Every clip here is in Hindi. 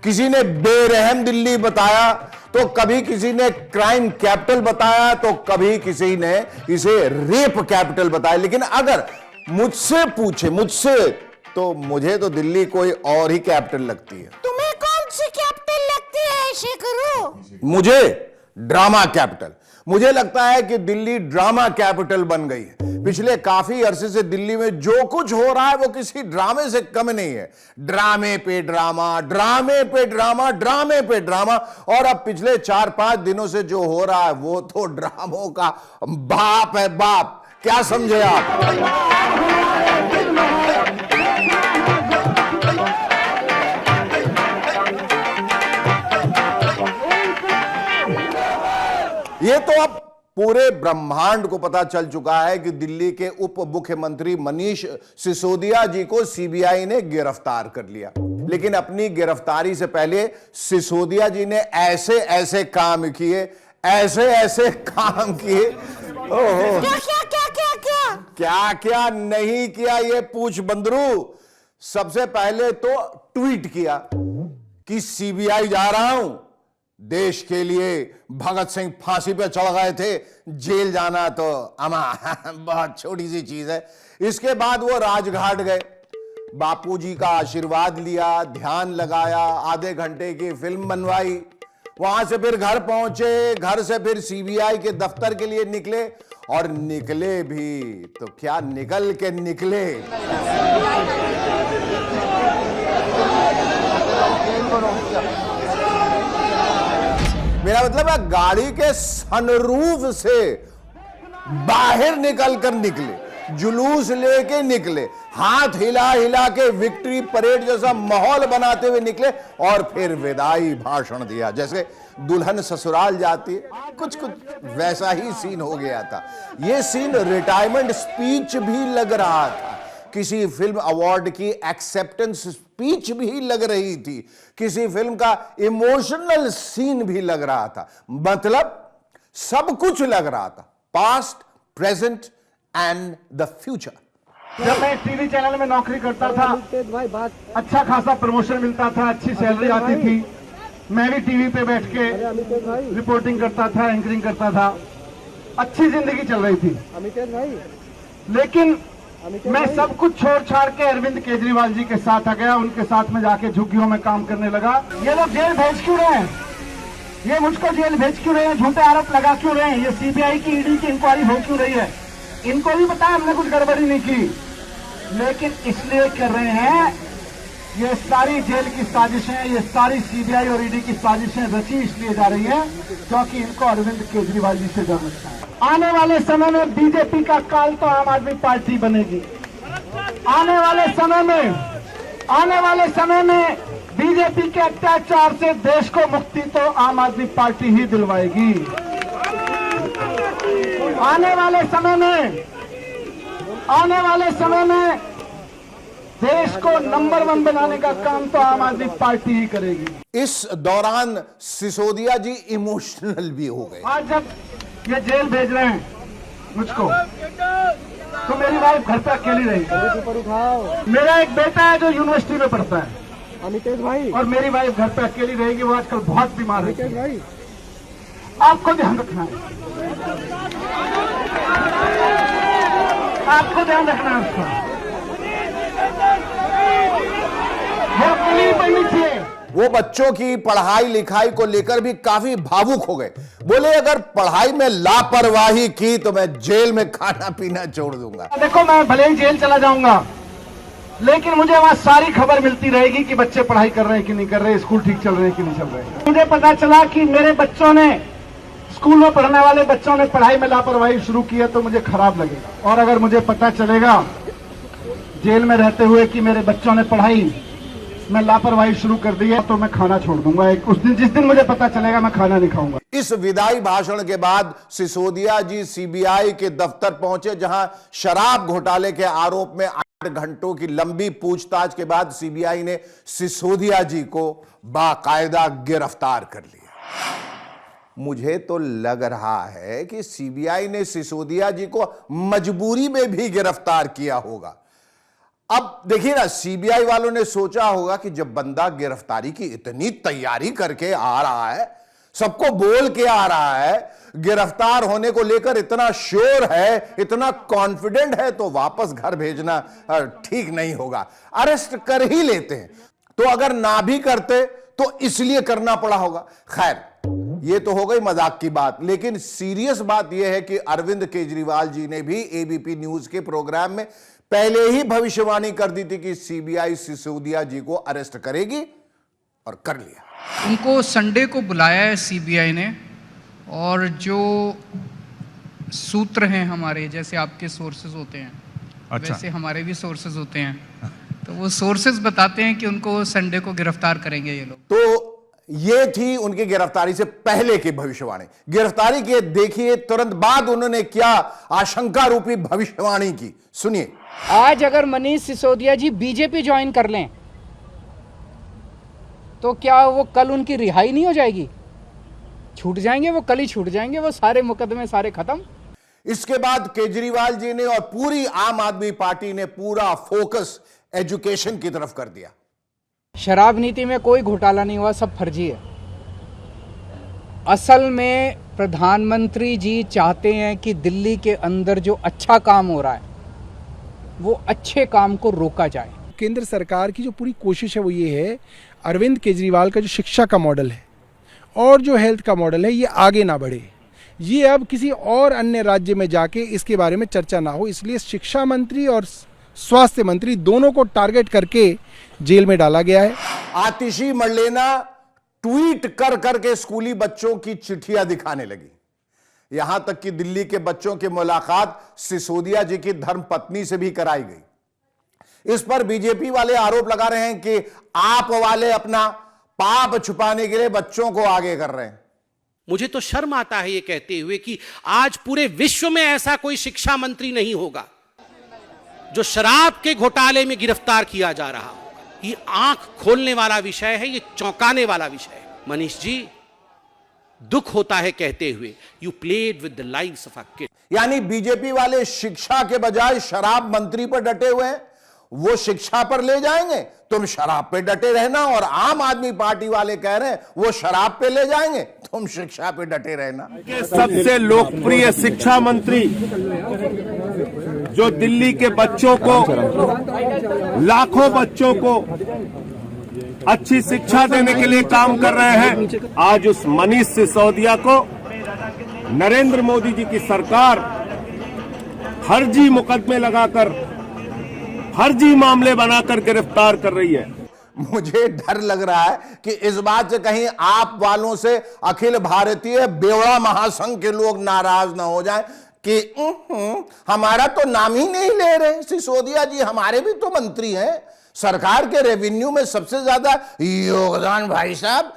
किसी ने बेरहम दिल्ली बताया, तो कभी किसी ने क्राइम कैपिटल बताया, तो कभी किसी ने इसे रेप कैपिटल बताया। लेकिन अगर मुझसे पूछे, तो मुझे तो दिल्ली कोई और ही कैपिटल लगती है। तुम्हें कौन सी कैपिटल लगती है शेखरू? मुझे ड्रामा कैपिटल। मुझे लगता है कि दिल्ली ड्रामा कैपिटल बन गई है। पिछले काफी अरसे से दिल्ली में जो कुछ हो रहा है वो किसी ड्रामे से कम नहीं है। ड्रामे पे ड्रामा, ड्रामे पे ड्रामा, ड्रामे पे ड्रामा। और अब पिछले 4-5 दिनों से जो हो रहा है वो तो ड्रामों का बाप है, बाप। क्या समझे आप? ये तो अब पूरे ब्रह्मांड को पता चल चुका है कि दिल्ली के उप मुख्यमंत्री मनीष सिसोदिया जी को सीबीआई ने गिरफ्तार कर लिया। लेकिन अपनी गिरफ्तारी से पहले सिसोदिया जी ने ऐसे ऐसे काम किए, ओहो, क्या क्या नहीं किया ये पूछ बंदरू। सबसे पहले तो ट्वीट किया कि सीबीआई जा रहा हूं, देश के लिए भगत सिंह फांसी पे चढ़ गए थे, जेल जाना तो अमा बहुत छोटी सी चीज है। इसके बाद वो राजघाट गए, बापूजी का आशीर्वाद लिया, ध्यान लगाया, आधे घंटे की फिल्म बनवाई। वहां से फिर घर पहुंचे, घर से फिर सीबीआई के दफ्तर के लिए निकले, और निकले भी तो क्या निकल के निकले। मेरा मतलब है गाड़ी के सनरूफ से बाहर निकलकर निकले, जुलूस लेके निकले, हाथ हिला हिला के विक्ट्री परेड जैसा माहौल बनाते हुए निकले, और फिर विदाई भाषण दिया जैसे दुल्हन ससुराल जाती है। कुछ वैसा ही सीन हो गया था। यह सीन रिटायरमेंट स्पीच भी लग रहा था, किसी फिल्म अवार्ड की एक्सेप्टेंस स्पीच भी लग रही थी, किसी फिल्म का इमोशनल सीन भी लग रहा था। मतलब सब कुछ लग रहा था, past, present and the future. जब मैं टीवी चैनल में नौकरी करता था, अच्छा खासा प्रमोशन मिलता था, अच्छी सैलरी आती थी। मैं भी टीवी पे बैठ के रिपोर्टिंग करता था, एंकरिंग करता था, अच्छी जिंदगी चल रही थी। लेकिन मैं सब कुछ छोड़ छाड़ के अरविंद केजरीवाल जी के साथ आ गया, उनके साथ में जाके झुग्गियों में काम करने लगा। ये लोग जेल भेज क्यों रहे हैं? ये मुझको जेल भेज क्यों रहे हैं? झूठे आरोप लगा क्यों रहे हैं? ये सीबीआई की, ईडी की इंक्वायरी हो क्यों रही है? इनको भी पता है हमने कुछ गड़बड़ी नहीं की, लेकिन इसलिए कर रहे हैं। ये सारी जेल की साजिशें, ये सारी सीबीआई और ईडी की साजिशें रची इसलिए जा रही हैं क्योंकि इनको अरविंद केजरीवाल जी से डर लगता है। आने वाले समय में बीजेपी का काल तो आम आदमी पार्टी बनेगी। आने वाले समय में बीजेपी के अत्याचार से देश को मुक्ति तो आम आदमी पार्टी ही दिलवाएगी। आने वाले समय में देश को नंबर 1 बनाने का काम तो आम आदमी पार्टी ही करेगी। इस दौरान सिसोदिया जी इमोशनल भी हो गए। आज जब ये जेल भेज रहे हैं मुझको, तो मेरी वाइफ घर पे अकेली रहेगी। मेरा एक बेटा है जो यूनिवर्सिटी में पढ़ता है, अमितेश भाई, और मेरी वाइफ घर पे अकेली रहेगी। वो आजकल बहुत बीमार है, आपको ध्यान रखना है, आपको ध्यान रखना है उसका। वो बच्चों की पढ़ाई लिखाई को लेकर भी काफी भावुक हो गए। बोले अगर पढ़ाई में लापरवाही की तो मैं जेल में खाना पीना छोड़ दूंगा। देखो, मैं भले ही जेल चला जाऊंगा, लेकिन मुझे वहां सारी खबर मिलती रहेगी कि बच्चे पढ़ाई कर रहे हैं कि नहीं कर रहे, स्कूल ठीक चल रहे हैं कि नहीं चल रहे। मुझे पता चला कि मेरे बच्चों ने, स्कूल में पढ़ने वाले बच्चों ने पढ़ाई में लापरवाही शुरू की है तो मुझे खराब लगेगा। और अगर मुझे पता चलेगा जेल में रहते हुए कि मेरे बच्चों ने पढ़ाई में लापरवाही शुरू कर दी है तो मैं खाना छोड़ दूंगा। उस दिन, जिस दिन मुझे पता चलेगा, मैं खाना नहीं खाऊंगा। इस विदाई भाषण के बाद सिसोदिया जी सीबीआई के दफ्तर पहुंचे, जहां शराब घोटाले के आरोप में 8 घंटों की लंबी पूछताछ के बाद सीबीआई ने सिसोदिया जी को बाकायदा गिरफ्तार कर लिया। मुझे तो लग रहा है कि सीबीआई ने सिसोदिया जी को मजबूरी में भी गिरफ्तार किया होगा। अब देखिए ना, सीबीआई वालों ने सोचा होगा कि जब बंदा गिरफ्तारी की इतनी तैयारी करके आ रहा है, सबको बोल के आ रहा है, गिरफ्तार होने को लेकर इतना श्योर है, इतना कॉन्फिडेंट है, तो वापस घर भेजना ठीक नहीं होगा, अरेस्ट कर ही लेते हैं। तो अगर ना भी करते तो इसलिए करना पड़ा होगा। खैर, यह तो हो गई मजाक की बात, लेकिन सीरियस बात यह है कि अरविंद केजरीवाल जी ने भी एबीपी न्यूज के प्रोग्राम में पहले ही भविष्यवाणी कर दी थी कि सीबीआई सिसोदिया जी को अरेस्ट करेगी, और कर लिया। उनको संडे को बुलाया है सीबीआई ने, और जो सूत्र हैं हमारे, जैसे आपके सोर्सेज होते हैं, अच्छा, वैसे हमारे भी सोर्सेज होते हैं, तो वो सोर्सेज बताते हैं कि उनको संडे को गिरफ्तार करेंगे ये लोग। तो ये थी उनकी गिरफ्तारी से पहले की भविष्यवाणी। गिरफ्तारी के देखिए तुरंत बाद उन्होंने क्या आशंका रूपी भविष्यवाणी की, सुनिए। आज अगर मनीष सिसोदिया जी बीजेपी ज्वाइन कर लें तो क्या वो कल उनकी रिहाई नहीं हो जाएगी? छूट जाएंगे वो, कल ही छूट जाएंगे वो, सारे मुकदमे सारे खत्म। इसके बाद केजरीवाल जी ने और पूरी आम आदमी पार्टी ने पूरा फोकस एजुकेशन की तरफ कर दिया। शराब नीति में कोई घोटाला नहीं हुआ, सब फर्जी है। असल में प्रधानमंत्री जी चाहते हैं कि दिल्ली के अंदर जो अच्छा काम हो रहा है वो अच्छे काम को रोका जाए। केंद्र सरकार की जो पूरी कोशिश है वो ये है, अरविंद केजरीवाल का जो शिक्षा का मॉडल है और जो हेल्थ का मॉडल है, ये आगे ना बढ़े, ये अब किसी और अन्य राज्य में जाके इसके बारे में चर्चा ना हो, इसलिए शिक्षा मंत्री और स्वास्थ्य मंत्री दोनों को टारगेट करके जेल में डाला गया है। आतिशी मर्लेना ट्वीट कर करके स्कूली बच्चों की चिट्ठियां दिखाने लगी, यहां तक कि दिल्ली के बच्चों की मुलाकात सिसोदिया जी की धर्मपत्नी से भी कराई गई। इस पर बीजेपी वाले आरोप लगा रहे हैं कि आप वाले अपना पाप छुपाने के लिए बच्चों को आगे कर रहे हैं। मुझे तो शर्म आता है ये कहते हुए कि आज पूरे विश्व में ऐसा कोई शिक्षा मंत्री नहीं होगा जो शराब के घोटाले में गिरफ्तार किया जा रहा होगा। ये आंख खोलने वाला विषय है, ये चौंकाने वाला विषय है। मनीष जी, दुख होता है कहते हुए, you played with the lives of a kid. यानी बीजेपी वाले शिक्षा के बजाय शराब मंत्री पर डटे हुए हैं, वो शिक्षा पर ले जाएंगे, तुम शराब पे डटे रहना, और आम आदमी पार्टी वाले कह रहे हैं वो शराब पे ले जाएंगे, तुम शिक्षा पे डटे रहना। सबसे लोकप्रिय शिक्षा मंत्री जो दिल्ली के बच्चों को, लाखों बच्चों को अच्छी शिक्षा देने के लिए काम कर रहे हैं, आज उस मनीष सिसोदिया को नरेंद्र मोदी जी की सरकार फर्जी मुकदमे लगाकर, फर्जी मामले बनाकर गिरफ्तार कर रही है। मुझे डर लग रहा है कि इस बात से कहीं आप वालों से अखिल भारतीय बेवड़ा महासंघ के लोग नाराज ना हो जाएं कि हमारा तो नाम ही नहीं ले रहे सिसोदिया जी, हमारे भी तो मंत्री हैं, सरकार के रेवेन्यू में सबसे ज्यादा योगदान भाई साहब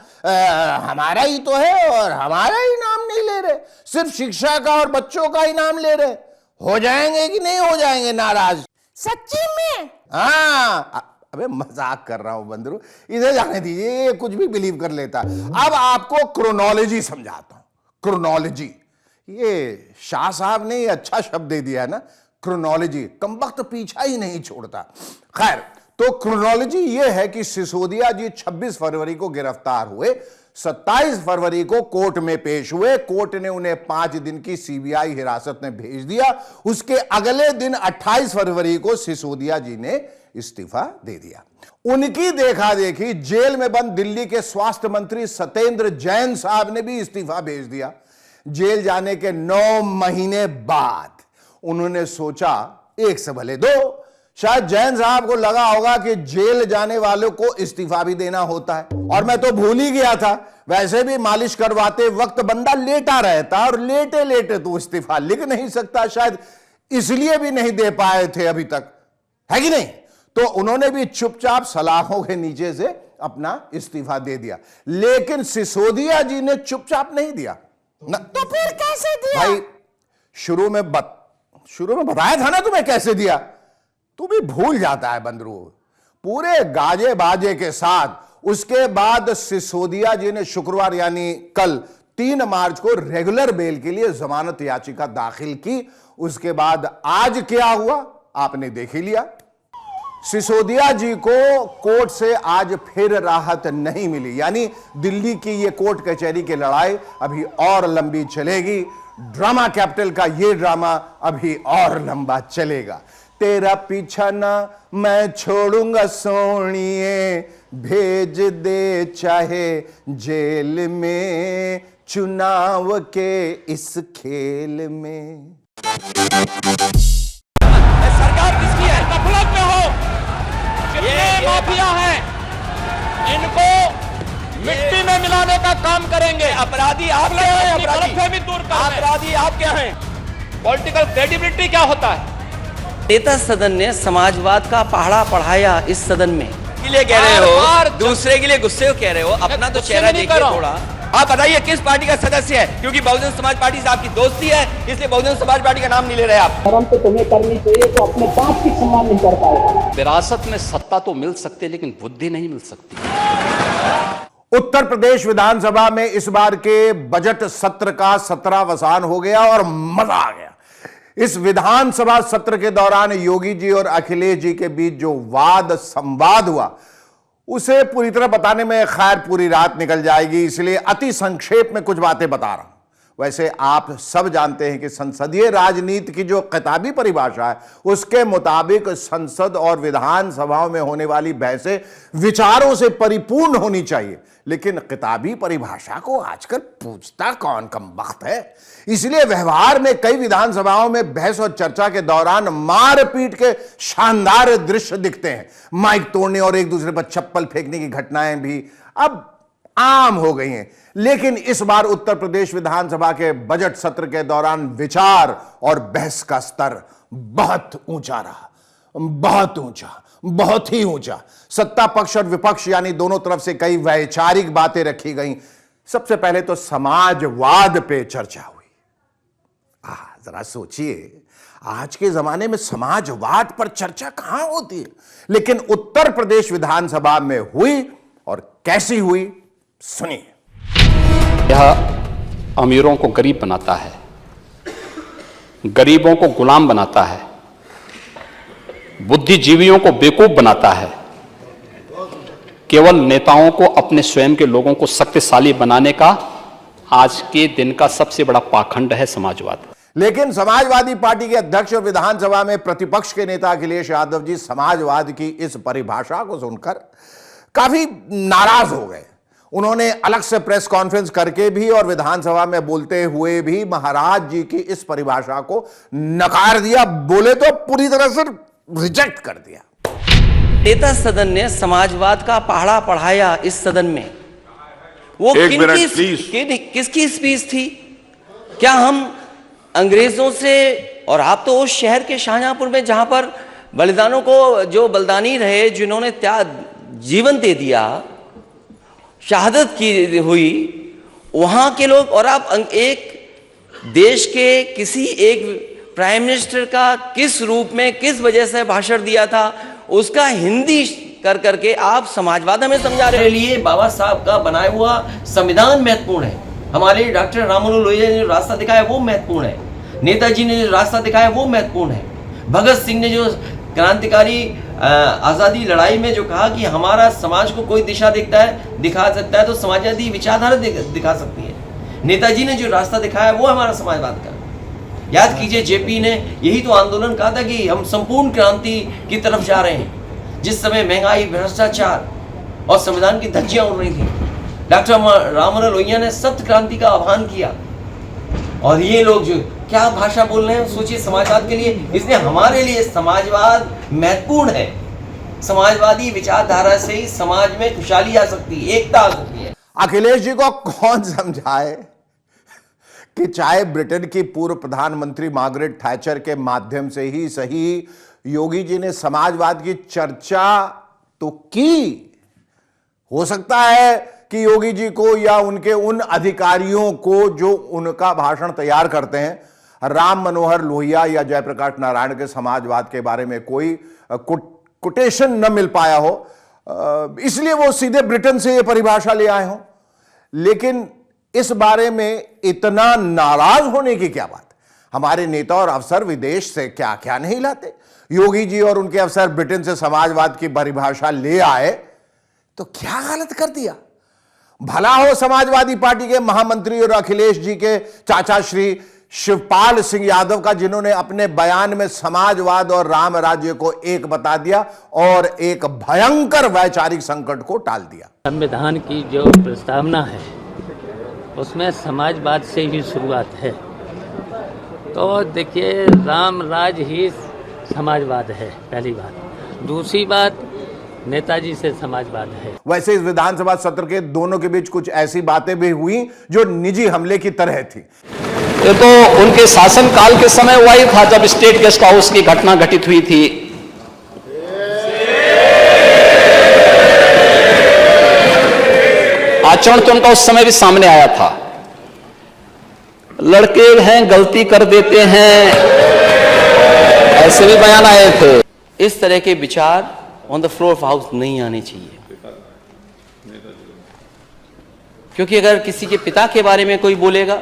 हमारा ही तो है, और हमारा ही नाम नहीं ले रहे, सिर्फ शिक्षा का और बच्चों का ही नाम ले रहे। हो जाएंगे कि नहीं हो जाएंगे नाराज? सच्ची में? हाँ, अबे मजाक कर रहा हूं बंदरू, इधर जाने दीजिए, ये कुछ भी बिलीव कर लेता। अब आपको क्रोनोलॉजी समझाता हूं। क्रोनोलॉजी, ये शाह साहब ने ये अच्छा शब्द दे दिया है ना, क्रोनोलॉजी, कमबख्त पीछा ही नहीं छोड़ता। खैर, तो क्रोनोलॉजी ये है कि सिसोदिया जी 26 फरवरी को गिरफ्तार हुए, 27 फरवरी को कोर्ट में पेश हुए, कोर्ट ने उन्हें 5 दिन की सीबीआई हिरासत में भेज दिया। उसके अगले दिन 28 फरवरी को सिसोदिया जी ने इस्तीफा दे दिया। उनकी देखा देखी जेल में बंद दिल्ली के स्वास्थ्य मंत्री सत्येंद्र जैन साहब ने भी इस्तीफा भेज दिया। जेल जाने के 9 महीने बाद उन्होंने सोचा एक से भले दो। शायद जैन साहब को लगा होगा कि जेल जाने वालों को इस्तीफा भी देना होता है, और मैं तो भूल ही गया था, वैसे भी मालिश करवाते वक्त बंदा लेटा रहता, और लेटे लेटे तो इस्तीफा लिख नहीं सकता, शायद इसलिए भी नहीं दे पाए थे अभी तक, है कि नहीं? तो उन्होंने भी चुपचाप सलाखों के नीचे से अपना इस्तीफा दे दिया। लेकिन सिसोदिया जी ने चुपचाप नहीं दिया न, तो फिर कैसे दिया? भाई शुरू में बताया था ना तुम्हें कैसे दिया, तू भी भूल जाता है बंदरू। पूरे गाजे बाजे के साथ उसके बाद सिसोदिया जी ने शुक्रवार यानी कल 3 मार्च को रेगुलर बेल के लिए जमानत याचिका दाखिल की। उसके बाद आज क्या हुआ आपने देख ही लिया। सिसोदिया जी को कोर्ट से आज फिर राहत नहीं मिली, यानी दिल्ली की ये कोर्ट कचहरी की लड़ाई अभी और लंबी चलेगी। ड्रामा कैपिटल का ये ड्रामा अभी और लंबा चलेगा। तेरा पीछा ना मैं छोड़ूंगा सोनिए, भेज दे चाहे जेल में, चुनाव के इस खेल में। सरकार किसकी है? गफलत में हो, ये माफिया है, इनको मिट्टी में मिलाने का काम करेंगे। अपराधी आप क्या हैं? गलतफहमी दूर कर, अपराधी आप क्या हैं? पॉलिटिकल क्रेडिबिलिटी क्या होता है? नेता सदन ने समाजवाद का पहाड़ा पढ़ाया इस सदन में। के लिए कह रहे हो, दूसरे के लिए गुस्से हो कह रहे हो, अपना तो चेहरा देखिए थोड़ा। आप बताइए किस पार्टी का सदस्य है? क्योंकि बहुजन समाज पार्टी से आपकी दोस्ती है, इसलिए बहुजन समाज पार्टी का नाम नहीं ले रहे आप। शर्म तो तुम्हें करनी चाहिए, तो अपने बाप की सम्मान नहीं कर पाएगा। विरासत में सत्ता तो मिल सकती है, लेकिन बुद्धि नहीं मिल सकती। उत्तर प्रदेश विधानसभा में इस बार के बजट सत्र का 17वां हो गया और मजा आ गया। इस विधानसभा सत्र के दौरान योगी जी और अखिलेश जी के बीच जो वाद संवाद हुआ, उसे पूरी तरह बताने में खैर पूरी रात निकल जाएगी, इसलिए अति संक्षेप में कुछ बातें बता रहा हूं। वैसे आप सब जानते हैं कि संसदीय राजनीति की जो किताबी परिभाषा है, उसके मुताबिक संसद और विधानसभाओं में होने वाली बहसें विचारों से परिपूर्ण होनी चाहिए, लेकिन किताबी परिभाषा को आजकल पूछता कौन कमबख्त है। इसलिए व्यवहार में कई विधानसभाओं में बहस और चर्चा के दौरान मारपीट के शानदार दृश्य दिखते हैं। माइक तोड़ने और एक दूसरे पर चप्पल फेंकने की घटनाएं भी अब आम हो गई हैं। लेकिन इस बार उत्तर प्रदेश विधानसभा के बजट सत्र के दौरान विचार और बहस का स्तर बहुत ऊंचा रहा, बहुत ऊंचा, बहुत ही ऊंचा। सत्ता पक्ष और विपक्ष यानी दोनों तरफ से कई वैचारिक बातें रखी गई। सबसे पहले तो समाजवाद पे चर्चा हुई। जरा सोचिए, आज के जमाने में समाजवाद पर चर्चा कहां होती है, लेकिन उत्तर प्रदेश विधानसभा में हुई। और कैसी हुई, सुनिए। यह अमीरों को गरीब बनाता है, गरीबों को गुलाम बनाता है, बुद्धिजीवियों को बेवकूफ बनाता है, केवल नेताओं को अपने स्वयं के लोगों को शक्तिशाली बनाने का आज के दिन का सबसे बड़ा पाखंड है समाजवाद। लेकिन समाजवादी पार्टी के अध्यक्ष और विधानसभा में प्रतिपक्ष के नेता अखिलेश यादव जी समाजवाद की इस परिभाषा को सुनकर काफी नाराज हो गए। उन्होंने अलग से प्रेस कॉन्फ्रेंस करके भी और विधानसभा में बोलते हुए भी महाराज जी की इस परिभाषा को नकार दिया, बोले तो पूरी तरह से रिजेक्ट कर दिया। नेता सदन ने समाजवाद का पहाड़ा पढ़ाया इस सदन में। वो किसकी स्पीच थी? क्या हम अंग्रेजों से, और आप तो उस शहर के शाहजहांपुर में जहां पर बलिदानों को, जो बलिदानी रहे, जिन्होंने जीवन दे दिया, शहादत की हुई, वहां के लोग, और आप एक देश के किसी एक प्राइम मिनिस्टर का किस रूप में, किस वजह से भाषण दिया था, उसका हिंदी कर करके आप समाजवाद हमें समझा रहे हैं। लिए बाबा साहब का बनाया हुआ संविधान महत्वपूर्ण है। हमारे डॉक्टर राम मनोहर लोहिया ने जो रास्ता दिखाया वो महत्वपूर्ण है। नेताजी ने जो रास्ता दिखाया वो महत्वपूर्ण है। भगत सिंह ने जो क्रांतिकारी आज़ादी लड़ाई में जो कहा कि हमारा समाज को कोई दिशा दिखा सकता है तो समाजवादी विचारधारा दिखा सकती है। नेताजी ने जो रास्ता दिखाया वो हमारा समाजवाद का। याद कीजिए, जेपी ने यही तो आंदोलन कहा था कि हम संपूर्ण क्रांति की तरफ जा रहे हैं। जिस समय महंगाई, भ्रष्टाचार और संविधान की धज्जियां उड़ रही थी, डॉक्टर राम मनोहर लोहिया ने सत्य क्रांति का आह्वान किया। और ये लोग जो क्या भाषा बोल रहे हैं, सोचिए समाजवाद के लिए। इसलिए हमारे लिए समाजवाद महत्वपूर्ण है। समाजवादी विचारधारा से ही समाज में खुशहाली आ सकती है, एकता आ सकती है। अखिलेश जी को कौन समझाए कि चाहे ब्रिटेन की पूर्व प्रधानमंत्री मार्गरेट थैचर के माध्यम से ही सही, योगी जी ने समाजवाद की चर्चा तो की। हो सकता है कि योगी जी को या उनके उन अधिकारियों को जो उनका भाषण तैयार करते हैं, राम मनोहर लोहिया या जयप्रकाश नारायण के समाजवाद के बारे में कोई कोटेशन न मिल पाया हो, इसलिए वो सीधे ब्रिटेन से ये परिभाषा ले आए हो। लेकिन इस बारे में इतना नाराज होने की क्या बात? हमारे नेता और अफसर विदेश से क्या क्या नहीं लाते। योगी जी और उनके अफसर ब्रिटेन से समाजवाद की परिभाषा ले आए तो क्या गलत कर दिया। भला हो समाजवादी पार्टी के महामंत्री और अखिलेश जी के चाचा श्री शिवपाल सिंह यादव का, जिन्होंने अपने बयान में समाजवाद और राम राज्य को एक बता दिया और एक भयंकर वैचारिक संकट को टाल दिया। संविधान की जो प्रस्तावना है उसमें समाजवाद से ही शुरुआत है, तो देखिए राम राज ही समाजवाद है, पहली बात। दूसरी बात, नेताजी से समाजवाद है। वैसे इस विधानसभा सत्र के दोनों के बीच कुछ ऐसी बातें भी हुई जो निजी हमले की तरह थी। ये तो उनके शासनकाल के समय हुआ ही था, जब स्टेट गेस्ट हाउस की घटना घटित हुई थी। आचरण तो उनका उस समय भी सामने आया था। लड़के हैं, गलती कर देते हैं, ऐसे भी बयान आए थे। इस तरह के विचार on the floor of house नहीं आने चाहिए, क्योंकि अगर किसी के पिता के बारे में कोई बोलेगा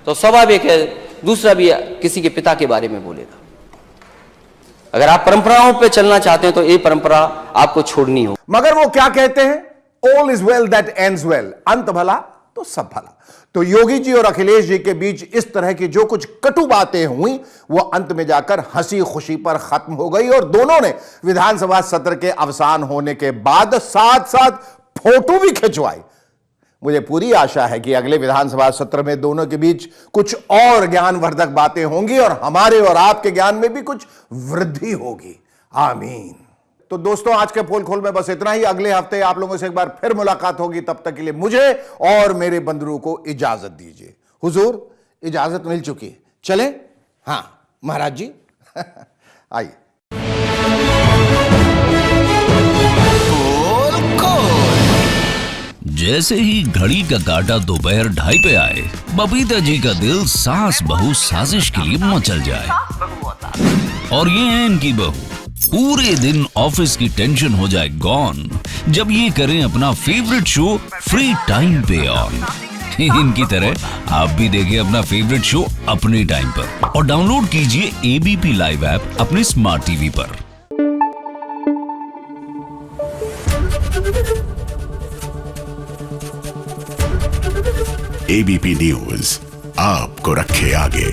तो स्वाभाविक है दूसरा भी किसी के पिता के बारे में बोलेगा। अगर आप परंपराओं पे चलना चाहते हैं तो ये परंपरा आपको छोड़नी हो। मगर वो क्या कहते हैं, all is well that ends well, अंत भला तो सब भला। तो योगी जी और अखिलेश जी के बीच इस तरह की जो कुछ कटु बातें हुई वो अंत में जाकर हंसी खुशी पर खत्म हो गई और दोनों ने विधानसभा सत्र के अवसान होने के बाद साथ साथ फोटो भी खिंचवाई। मुझे पूरी आशा है कि अगले विधानसभा सत्र में दोनों के बीच कुछ और ज्ञानवर्धक बातें होंगी और हमारे और आपके ज्ञान में भी कुछ वृद्धि होगी। आमीन। तो दोस्तों, आज के पोल खोल में बस इतना ही। अगले हफ्ते आप लोगों से एक बार फिर मुलाकात होगी। तब तक के लिए मुझे और मेरे बंधुओं को इजाजत दीजिए। हुजूर, इजाजत मिल चुकी है, चले? हाँ महाराज जी आइए। जैसे ही घड़ी का काटा दोपहर 2:30 पे आए, बबीता जी का दिल सास बहू साजिश के लिए मचल जाए। और ये है इनकी बहू, पूरे दिन ऑफिस की टेंशन हो जाए गॉन जब ये करें अपना फेवरेट शो फ्री टाइम पे ऑन। इनकी तरह आप भी देखें अपना फेवरेट शो अपने टाइम पर और डाउनलोड कीजिए एबीपी लाइव ऐप अपने स्मार्ट टीवी पर। एबीपी न्यूज आपको रखे आगे।